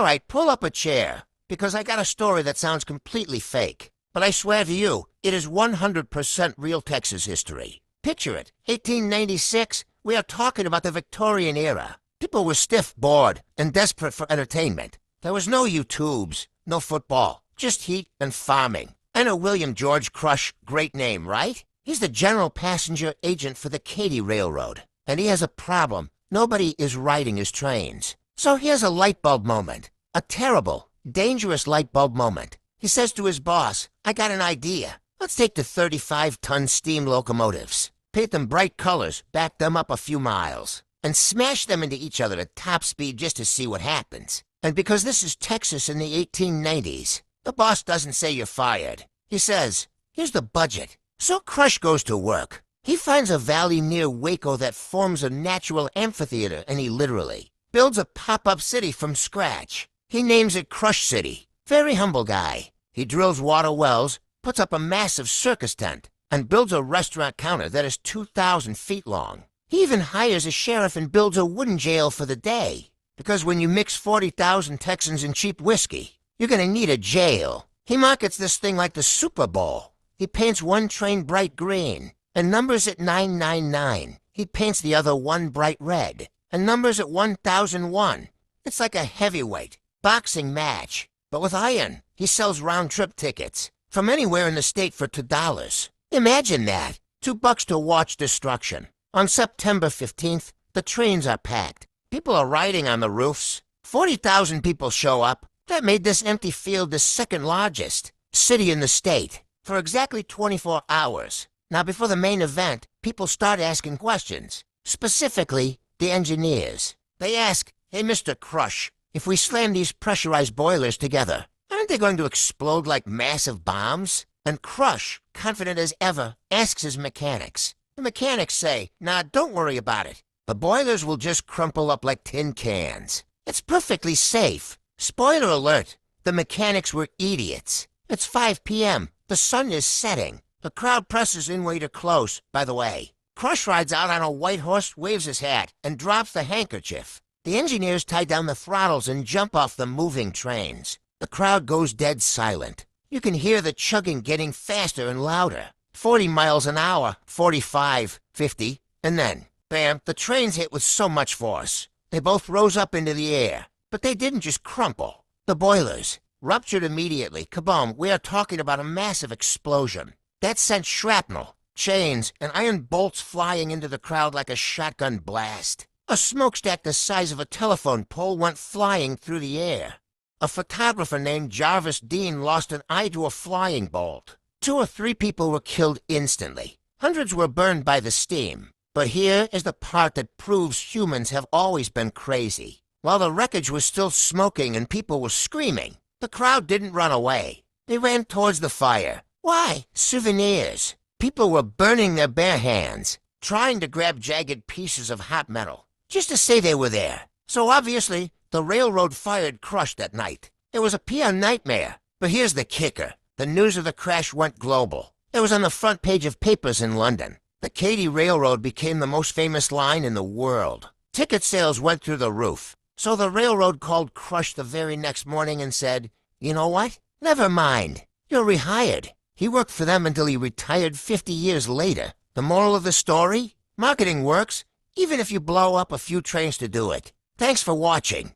right, pull up a chair, because I got a story that sounds completely fake. But I swear to you, it is 100% real Texas history. Picture it, 1896, we are talking about the Victorian era. People were stiff, bored, and desperate for entertainment. There was no YouTubes, no football, just heat and farming. I know William George Crush, great name, right? He's the general passenger agent for the Katy Railroad, and he has a problem. Nobody is riding his trains. So here's a light bulb moment, a terrible, dangerous light bulb moment. He says to his boss, I got an idea. Let's take the 35-ton steam locomotives, paint them bright colors, back them up a few miles, and smash them into each other at top speed just to see what happens. And because this is Texas in the 1890s, the boss doesn't say you're fired. He says, here's the budget. So Crush goes to work. He finds a valley near Waco that forms a natural amphitheater, and he literally builds a pop-up city from scratch. He names it Crush City. Very humble guy. He drills water wells, puts up a massive circus tent, and builds a restaurant counter that is 2,000 feet long. He even hires a sheriff and builds a wooden jail for the day. Because when you mix 40,000 Texans in cheap whiskey, you're gonna need a jail. He markets this thing like the Super Bowl. He paints one train bright green, and numbers at 999. He paints the other one bright red, and numbers at 1001. It's like a heavyweight boxing match, but with iron. He sells round-trip tickets from anywhere in the state for $2. Imagine that, $2 to watch destruction. On September 15th, the trains are packed. People are riding on the roofs. 40,000 people show up. That made this empty field the second largest city in the state for exactly 24 hours. Now, before the main event, people start asking questions, specifically the engineers. They ask, hey, Mr. Crush, if we slam these pressurized boilers together, aren't they going to explode like massive bombs? And Crush, confident as ever, asks his mechanics. The mechanics say, nah, don't worry about it. The boilers will just crumple up like tin cans. It's perfectly safe. Spoiler alert, the mechanics were idiots. It's 5 p.m. The sun is setting. The crowd presses in way too close, by the way. Crush rides out on a white horse, waves his hat, and drops the handkerchief. The engineers tie down the throttles and jump off the moving trains. The crowd goes dead silent. You can hear the chugging getting faster and louder. 40 miles an hour, 45, 50, and then, bam, the trains hit with so much force. They both rose up into the air. But they didn't just crumple. The boilers ruptured immediately. Kaboom, we are talking about a massive explosion. That sent shrapnel, chains, and iron bolts flying into the crowd like a shotgun blast. A smokestack the size of a telephone pole went flying through the air. A photographer named Jarvis Dean lost an eye to a flying bolt. 2 or 3 people were killed instantly. Hundreds were burned by the steam. But here is the part that proves humans have always been crazy. While the wreckage was still smoking and people were screaming, the crowd didn't run away. They ran towards the fire. Why? Souvenirs. People were burning their bare hands, trying to grab jagged pieces of hot metal, just to say they were there. So obviously, the railroad fired Crush that night. It was a PR nightmare. But here's the kicker. The news of the crash went global. It was on the front page of papers in London. The Katy Railroad became the most famous line in the world. Ticket sales went through the roof. So the railroad called Crush the very next morning and said, you know what? Never mind. You're rehired. He worked for them until he retired 50 years later. The moral of the story? Marketing works, even if you blow up a few trains to do it. Thanks for watching.